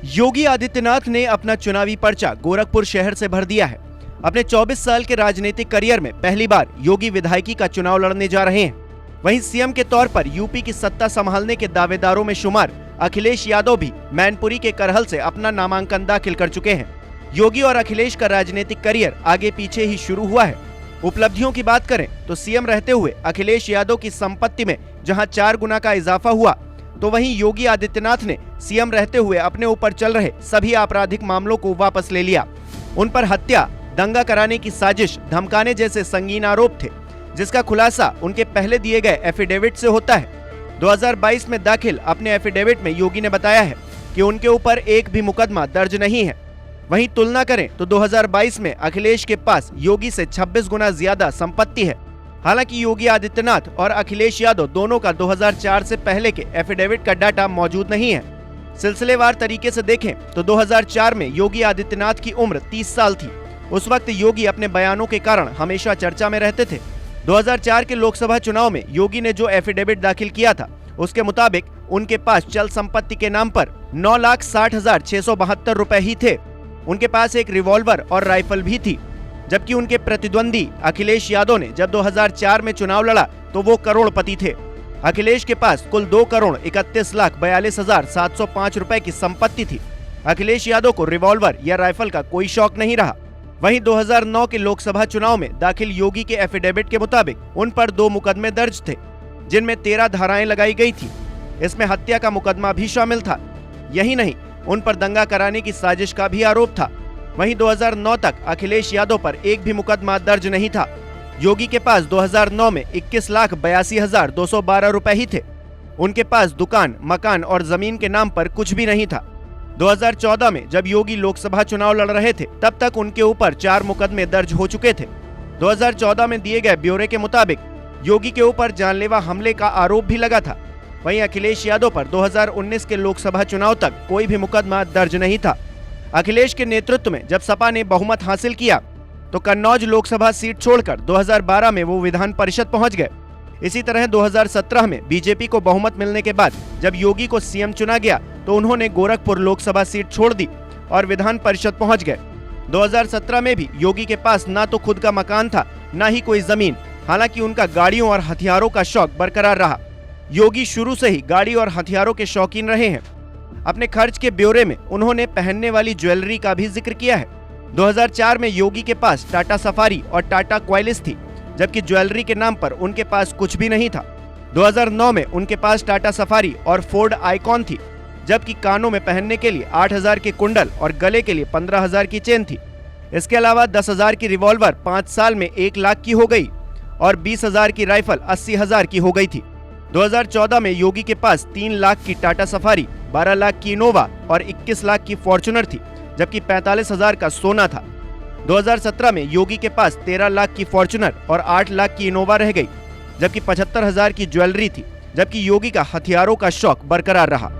योगी आदित्यनाथ ने अपना चुनावी पर्चा गोरखपुर शहर से भर दिया है। अपने 24 साल के राजनीतिक करियर में पहली बार योगी विधायकी का चुनाव लड़ने जा रहे हैं। वहीं सीएम के तौर पर यूपी की सत्ता संभालने के दावेदारों में शुमार अखिलेश यादव भी मैनपुरी के करहल से अपना नामांकन दाखिल कर चुके हैं। योगी और अखिलेश का राजनीतिक करियर आगे पीछे ही शुरू हुआ है। उपलब्धियों की बात करें तो सीएम रहते हुए अखिलेश यादव की संपत्ति में जहां 4 गुना का इजाफा हुआ, तो वहीं योगी आदित्यनाथ ने सीएम रहते हुए अपने ऊपर चल रहे सभी आपराधिक मामलों को वापस ले लिया। उन पर हत्या, दंगा कराने की साजिश, धमकाने जैसे संगीन आरोप थे, जिसका खुलासा उनके पहले दिए गए एफिडेविट से होता है। 2022 में दाखिल अपने एफिडेविट में योगी ने बताया है कि उनके ऊपर एक भी मुकदमा दर्ज नहीं है। वहीं तुलना करें तो 2022 में अखिलेश के पास योगी से 26 गुना ज्यादा संपत्ति है। हालांकि योगी आदित्यनाथ और अखिलेश यादव दोनों का 2004 से पहले के एफिडेविट का डाटा मौजूद नहीं है। सिलसिलेवार तरीके से देखें तो 2004 में योगी आदित्यनाथ की उम्र 30 साल थी। उस वक्त योगी अपने बयानों के कारण हमेशा चर्चा में रहते थे। 2004 के लोकसभा चुनाव में योगी ने जो एफिडेविट दाखिल किया था, उसके मुताबिक उनके पास चल संपत्ति के नाम पर 9,60,672 रुपए ही थे। उनके पास एक रिवॉल्वर और राइफल भी थी, जबकि उनके प्रतिद्वंदी अखिलेश यादव ने जब 2004 में चुनाव लड़ा तो वो करोड़पति थे। अखिलेश के पास कुल 2,31,42,705 रुपए की संपत्ति थी। अखिलेश यादव को रिवॉल्वर या राइफल का कोई शौक नहीं रहा। वहीं 2009 के लोकसभा चुनाव में दाखिल योगी के एफिडेविट के मुताबिक उन पर 2 मुकदमे दर्ज थे, जिनमें 13 धाराएं लगाई गई थी। इसमें हत्या का मुकदमा भी शामिल था। यही नहीं, उन पर दंगा कराने की साजिश का भी आरोप था। वहीं 2009 तक अखिलेश यादव पर एक भी मुकदमा दर्ज नहीं था। योगी के पास 2009 में 21,82,212 रुपए ही थे। उनके पास दुकान, मकान और जमीन के नाम पर कुछ भी नहीं था। 2014 में जब योगी लोकसभा चुनाव लड़ रहे थे, तब तक उनके ऊपर 4 मुकदमे दर्ज हो चुके थे। 2014 में दिए गए ब्यौरे के मुताबिक योगी के ऊपर जानलेवा हमले का आरोप भी लगा था। वहीं अखिलेश यादव पर 2019 के लोकसभा चुनाव तक कोई भी मुकदमा दर्ज नहीं था। अखिलेश के नेतृत्व में जब सपा ने बहुमत हासिल किया तो कन्नौज लोकसभा सीट छोड़कर 2012 में वो विधान परिषद पहुंच गए। इसी तरह 2017 में बीजेपी को बहुमत मिलने के बाद जब योगी को सीएम चुना गया तो उन्होंने गोरखपुर लोकसभा सीट छोड़ दी और विधान परिषद पहुंच गए। 2017 में भी योगी के पास ना तो खुद का मकान था, ना ही कोई जमीन। हालांकि उनका गाड़ियों और हथियारों का शौक बरकरार रहा। योगी शुरू से ही गाड़ी और हथियारों के शौकीन रहे हैं। अपने खर्च के ब्यौरे में उन्होंने पहनने वाली ज्वेलरी का भी जिक्र किया है। 2004 में योगी के पास टाटा सफारी और टाटा क्वालिस थी, जबकि ज्वेलरी के नाम पर उनके पास कुछ भी नहीं था। 2009 में उनके पास टाटा सफारी और फोर्ड आइकॉन थी, जबकि कानों में पहनने के लिए 8,000 के कुंडल और गले के लिए 15,000 की चेन थी। इसके अलावा 10,000 की रिवॉल्वर 5 साल में 1 लाख की हो गई और 20,000 की राइफल 80,000 की हो गई थी। 2014 में योगी के पास 3 लाख की टाटा सफारी, 12 लाख की इनोवा और 21 लाख की फॉर्च्यूनर थी, जबकि 45,000 का सोना था। 2017 में योगी के पास 13 लाख की फॉर्च्यूनर और 8 लाख की इनोवा रह गई, जबकि 75,000 की ज्वेलरी थी। जबकि योगी का हथियारों का शौक बरकरार रहा।